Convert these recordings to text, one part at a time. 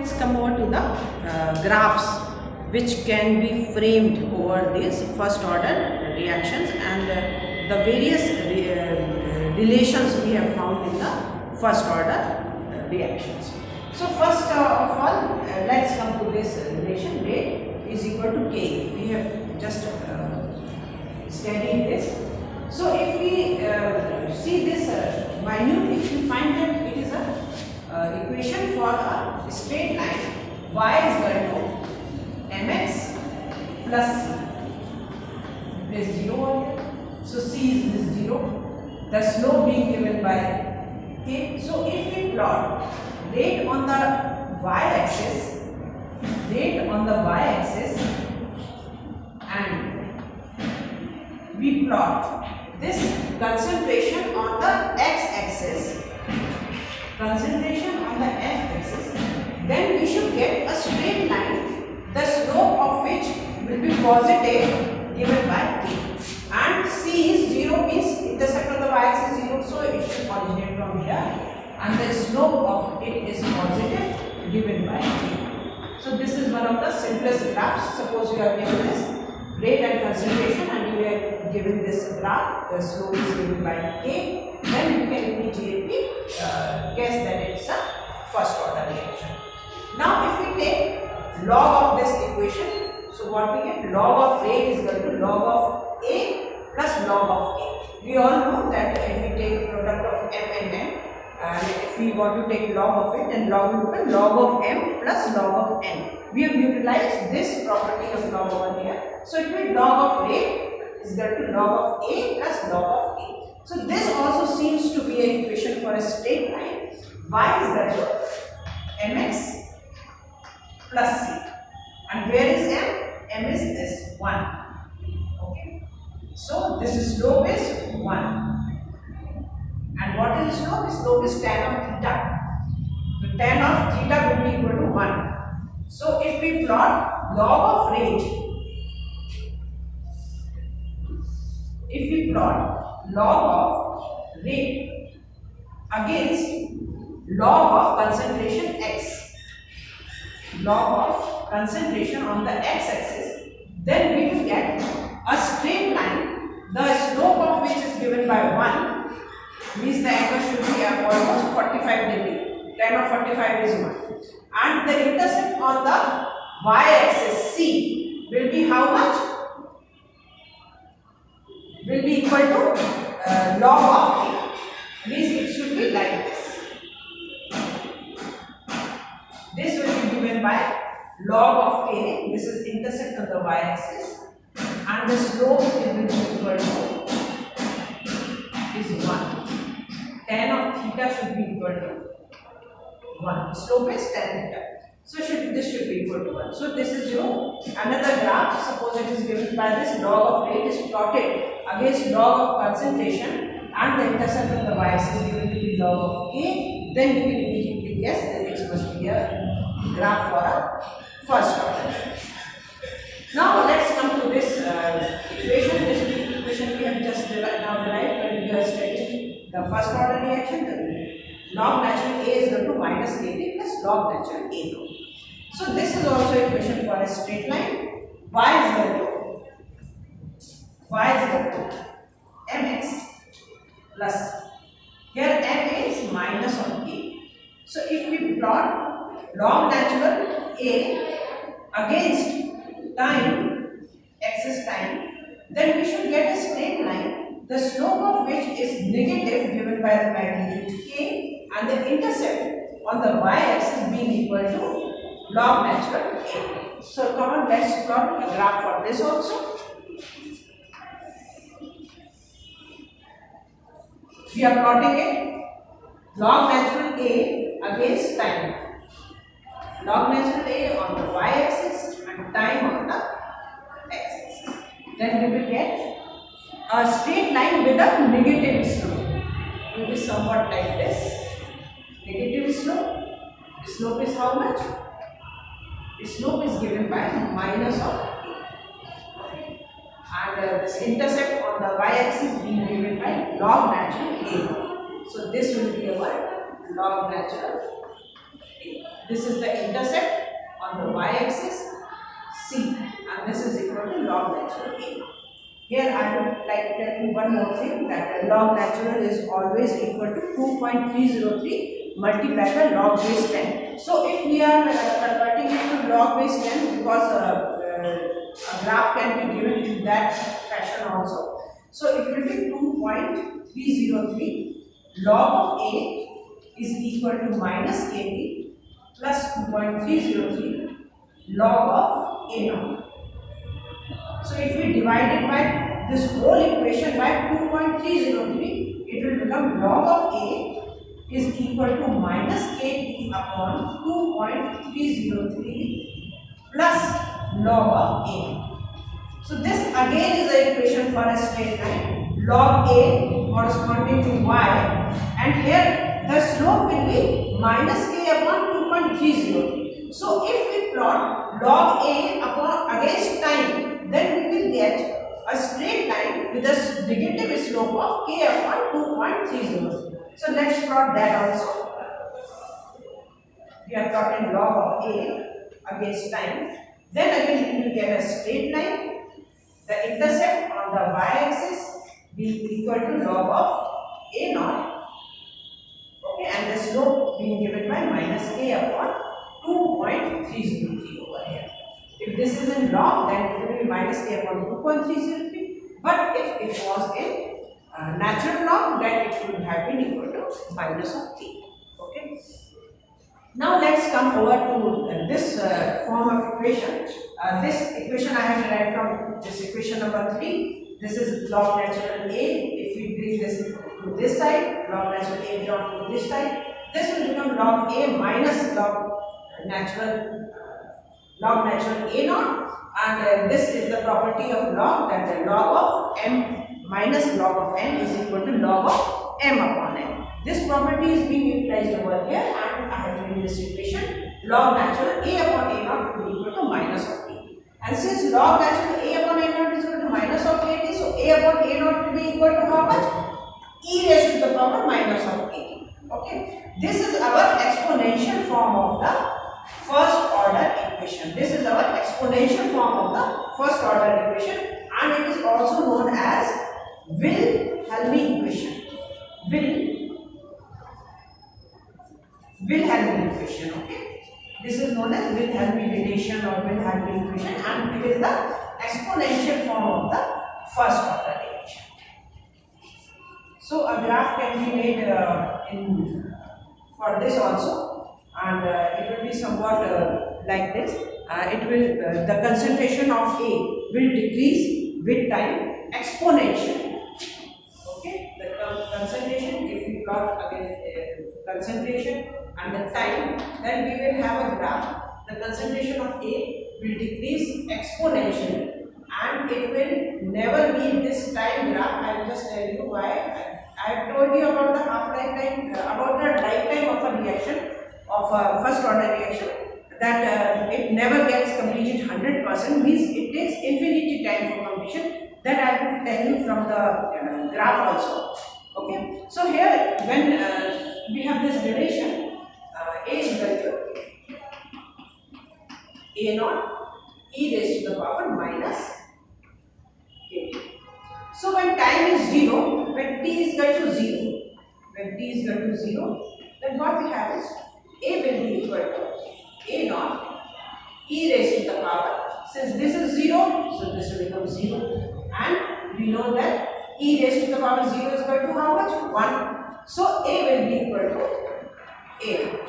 let's come over to the graphs which can be framed over these first order reactions and the various relations we have found in the first order reactions. So first of all, let's come to this relation rate is equal to K. We have just studied this. So if we see this minute, if you find that it is a equation for a straight line, y is equal to mx plus c. Place 0 over here. So c is this 0. The slope being given by k. So if we plot rate on the y-axis, and we plot this concentration on the x-axis, then we should get a straight line, the slope of which will be positive given by k. And c is 0 means intercept of the y-axis 0, so it should originate from here. And the slope of it is positive given by k. So this is one of the simplest graphs. Suppose you are given this rate and concentration and you are given this graph, the slope is given by k, then you can immediately guess that it's a first order reaction. Now if we take log of this equation, so what we get, log of rate is equal to log of a plus log of k. We all know that if we take product of m and n, and if we want to take log of it, then log will become log of m plus log of n. We have utilized this property of log over here. So it will be log of rate is equal to log of a plus log of a. So this also seems to be an equation for a straight line. Y is equal to mx plus c. And where is m? M is this 1. Okay. So this slope is 1. And what is slope? Slope is tan of theta. The tan of theta will be equal to 1. So if we plot log of rate, against log of concentration x, log of concentration on the x-axis, then we will get a straight line, the slope of which is given by 1, means the angle should be almost 45 degree. Tan of 45 is 1. And the intercept on the y-axis c will be how much? Will be equal to log of k. Means it should be like this. This will be given by log of k. This is intercept on the y-axis, and the slope will be equal to is 1. Tan of theta should be equal to 1. Slope is tan theta. So this should be equal to 1. So this is your another graph. Suppose it is given by this log of rate is plotted against log of concentration and the intercept of the y-axis is given to be log of k. Then you can immediately guess that it must be a graph for a first order. Now let's come to this equation. This equation we have just derived when we are studying the first order reaction. The log natural a is equal to minus kt plus log natural a rho. So this is also equation for a straight line. Y is equal to mx plus, here m is minus of k. So if we plot log natural a against time, axis time, then we should get a straight line, the slope of which is negative given by the magnitude k, and the intercept on the y-axis being equal to log natural a. So come on, let's plot a graph for this also. We are plotting it log natural a against time. Log natural a on the y-axis and time on the x-axis. Then we will get a straight line with a negative slope. It will be somewhat like this. Negative slope. The slope is how much? The slope is given by minus of k. And this intercept on the y-axis being given by log natural a. So this will be our log natural a. This is the intercept on the y-axis C, and this is equal to log natural A. Here I would like to tell you one more thing, that log natural is always equal to 2.303 multiplied by log base 10. So if we are converting it to log base 10, because a graph can be given in that fashion also. So it will be 2.303 log of A is equal to minus kb plus 2.303 log of A naught. So if we divide it by this whole equation by 2.303, it will become log of A is equal to minus kb upon 2.303 plus log of A. So this again is the equation for a straight line. Log A corresponding to y, and here the slope will be minus k upon 2.303. So if we plot log A upon against time, then we will get a straight line with a negative slope of k upon 2.303. So let's plot that also. We are plotting log of A against time. Then again we will get a straight line. The intercept on the y-axis be equal to log of A naught. Okay, and the slope being given by minus k upon 2.303 over here. If this is in log, then it will be minus k upon 2.303. But if it was in natural log, then it would have been equal to minus of k. Okay. Now let's come over to this form of equation. This equation I have derived from this equation number 3. This is log natural A. If we bring this to this side, log natural A drawn to this side, this will become log A minus log natural A naught. And this is the property of log, that the log of m minus log of n is equal to log of m upon n. This property is being utilized over here, and I have written this equation log natural A upon A naught will be equal to minus of A. And since log natural A upon A naught is equal to minus of A, so A upon A naught will be equal to how much? E raised to the power minus of A. Okay. This is our exponential form of the first order equation. This is our exponential form of the first order equation, and it is also known as Wilhelmy equation. Wilhelmy equation. Okay. This is known as Wilhelmy relation or Wilhelmy equation, and it is the exponential form of the first order equation. So a graph can be made for this also, and it will be somewhat like this. The concentration of A will decrease with time exponentially. Okay, the concentration, if we plot again concentration and the time, then we will have a graph. The concentration of A will decrease exponentially, and it will never meet this time graph. I will just tell you why. I have told you about the half-life time, about the lifetime of a reaction, of a first order reaction, that it never gets completed 100%, means it takes infinity time for completion. That I will tell you from the graph also. Okay. So here, when we have this relation, A is equal to A naught e raised to the power minus k. So when time is 0, when t is equal to 0, then what we have is A will be equal to A naught e raised to the power. Since this is 0, so this will become 0, and we know that e raised to the power 0 is equal to how much? 1. So A will be equal to A naught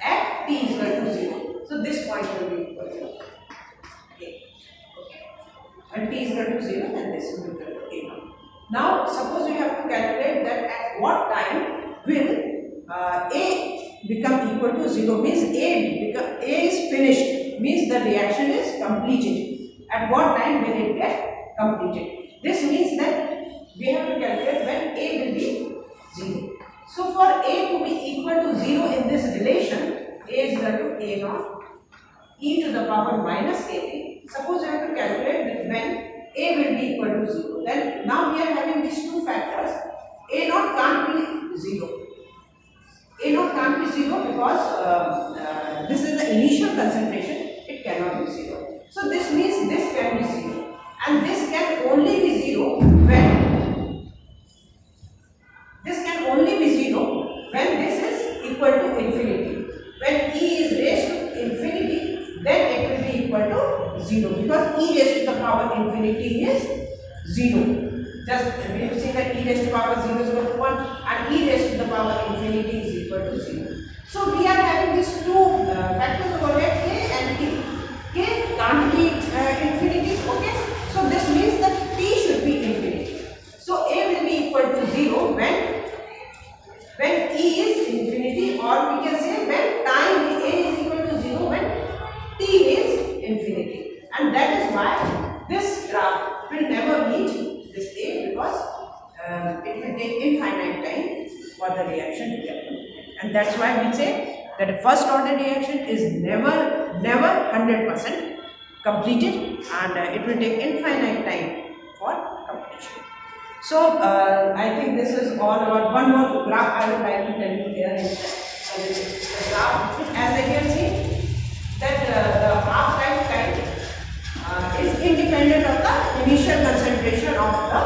at t is equal to 0. So this point will be equal to A. Okay. When t is equal to 0, then this will be equal to A naught. Now suppose you have to calculate that at what time will A become equal to 0, means A is finished, means the reaction is completed. At what time will it get completed? This means that we have to calculate when A will be 0. So for A to be equal to 0 in this relation, A is equal to A naught e to the power minus kb. Suppose you have to calculate that when A will be equal to 0, then now we are having these two factors. A naught can't be 0. A naught can't be 0 because this is the initial concentration, it cannot be 0. So this means this can be 0, and this can only be 0 when this is equal to infinity. When e is raised to infinity, then it will be equal to 0, because e raised to the power infinity is 0. Just we have seen that e raised to the power 0 is equal to 1, and e raised to the power infinity is equal to 0. So we are having these two factors over here, k and t. K can't be infinity, okay? So this means that t should be infinity. So a will be equal to 0 when e is infinity, or we can say when time a is equal to 0 when t is infinity. And that is why this graph will never meet this a, because it will take infinite time for the reaction to get completed. And that's why we say that a first order reaction is never 100% completed, and it will take infinite time for completion. So I think this is all about. One more graph I would like to tell you here is the graph, which, as I can see, that the half-life time is independent of the initial concentration of the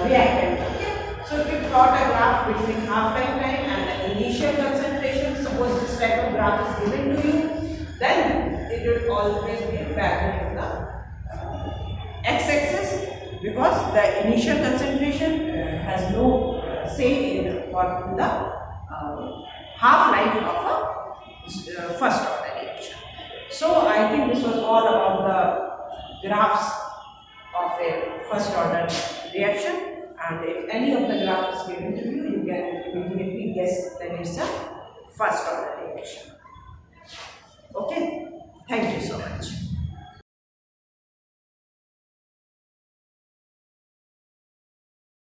reactant. Okay? So if you plot a graph between half-life time and the initial concentration, suppose this type of graph is given to you, then it will always be parallel to the x-axis, because the initial concentration has no say in for the half-life of a first order reaction. So I think this was all about the graphs of a first order reaction, and if any of the graphs is given to you, you can immediately guess that it's a first order reaction. Okay, thank you so much.